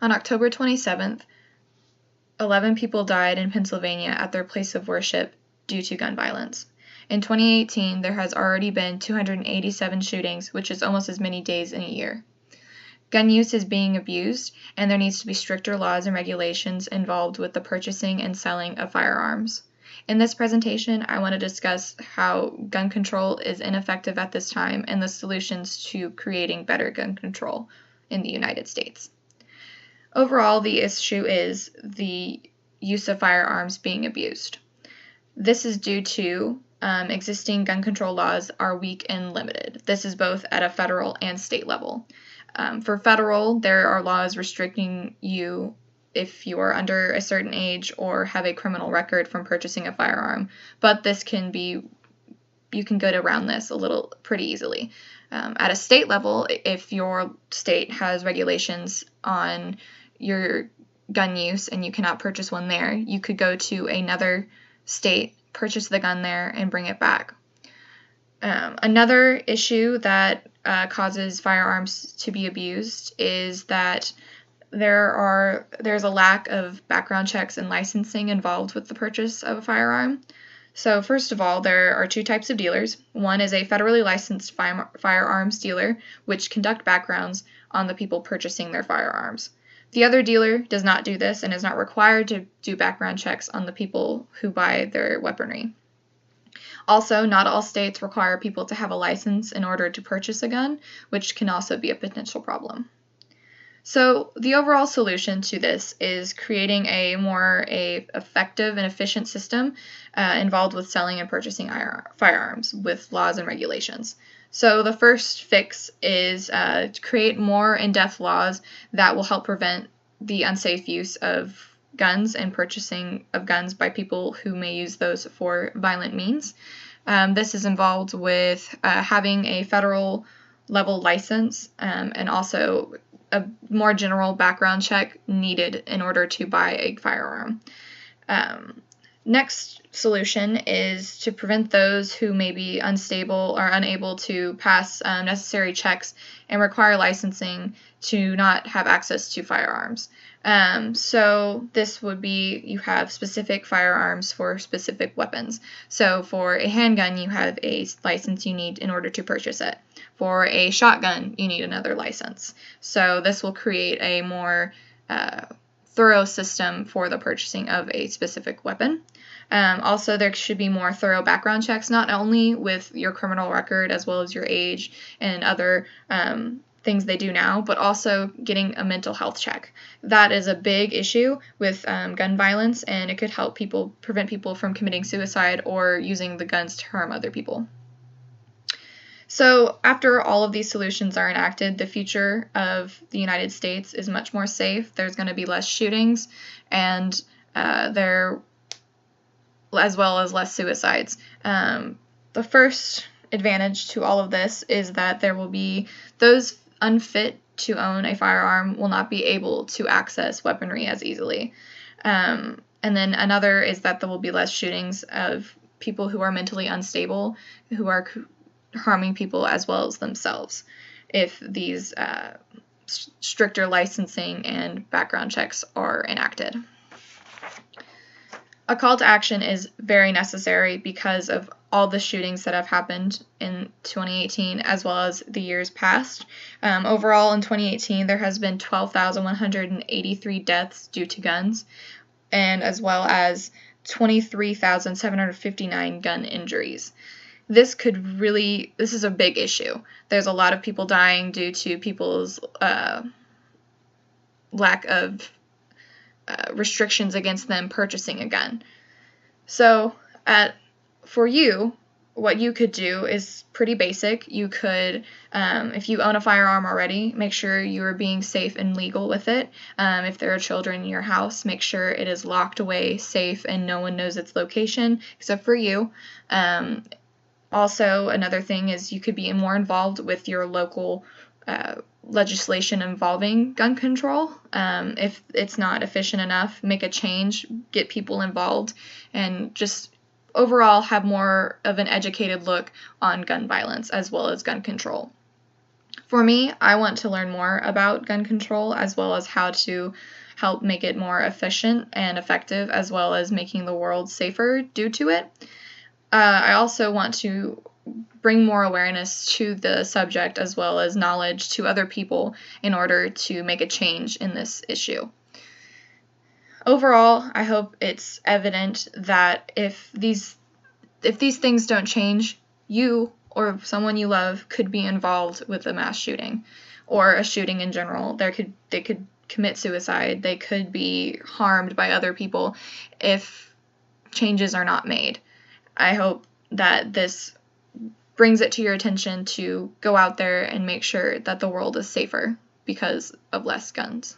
On October 27th, 11 people died in Pennsylvania at their place of worship due to gun violence. In 2018, there has already been 287 shootings, which is almost as many days in a year. Gun use is being abused, and there needs to be stricter laws and regulations involved with the purchasing and selling of firearms. In this presentation, I want to discuss how gun control is ineffective at this time and the solutions to creating better gun control in the United States. Overall, the issue is the use of firearms being abused. This is due to existing gun control laws are weak and limited. This is both at a federal and state level. For federal, there are laws restricting you if you are under a certain age or have a criminal record from purchasing a firearm, but you can get around this pretty easily. At a state level, if your state has regulations on your gun use and you cannot purchase one there, you could go to another state, purchase the gun there, and bring it back. Another issue that causes firearms to be abused is that there's a lack of background checks and licensing involved with the purchase of a firearm. So first of all, there are two types of dealers. One is a federally licensed firearms dealer, which conduct backgrounds on the people purchasing their firearms. The other dealer does not do this and is not required to do background checks on the people who buy their weaponry. Also, not all states require people to have a license in order to purchase a gun, which can also be a potential problem. So the overall solution to this is creating a more effective and efficient system involved with selling and purchasing firearms with laws and regulations. So the first fix is to create more in-depth laws that will help prevent the unsafe use of guns and purchasing of guns by people who may use those for violent means. This is involved with having a federal level license and also a more general background check needed in order to buy a firearm. Next solution is to prevent those who may be unstable or unable to pass necessary checks and require licensing to not have access to firearms. So this would be you have specific firearms for specific weapons. So for a handgun, you have a license you need in order to purchase it. For a shotgun, you need another license. So this will create a more thorough system for the purchasing of a specific weapon. Also, there should be more thorough background checks, not only with your criminal record as well as your age and other things they do now, but also getting a mental health check. That is a big issue with gun violence, and it could help prevent people from committing suicide or using the guns to harm other people. So after all of these solutions are enacted, the future of the United States is much more safe. There's going to be less shootings, and as well as less suicides. The first advantage to all of this is that there will be those unfit to own a firearm will not be able to access weaponry as easily. And then another is that there will be less shootings of people who are mentally unstable, who are harming people as well as themselves, if these stricter licensing and background checks are enacted. A call to action is very necessary because of all the shootings that have happened in 2018 as well as the years past. Overall, in 2018, there has been 12,183 deaths due to guns, and as well as 23,759 gun injuries. This is a big issue. There's a lot of people dying due to people's lack of restrictions against them purchasing a gun. So for you, what you could do is pretty basic. You could, if you own a firearm already, make sure you are being safe and legal with it. If there are children in your house, make sure it is locked away, safe, and no one knows its location except for you. Also, another thing is you could be more involved with your local legislation involving gun control. If it's not efficient enough, make a change, get people involved, and just overall have more of an educated look on gun violence as well as gun control. For me, I want to learn more about gun control as well as how to help make it more efficient and effective, as well as making the world safer due to it. I also want to bring more awareness to the subject as well as knowledge to other people in order to make a change in this issue. Overall, I hope it's evident that if these things don't change, you or someone you love could be involved with a mass shooting or a shooting in general. They could commit suicide. They could be harmed by other people if changes are not made. I hope that this brings it to your attention to go out there and make sure that the world is safer because of less guns.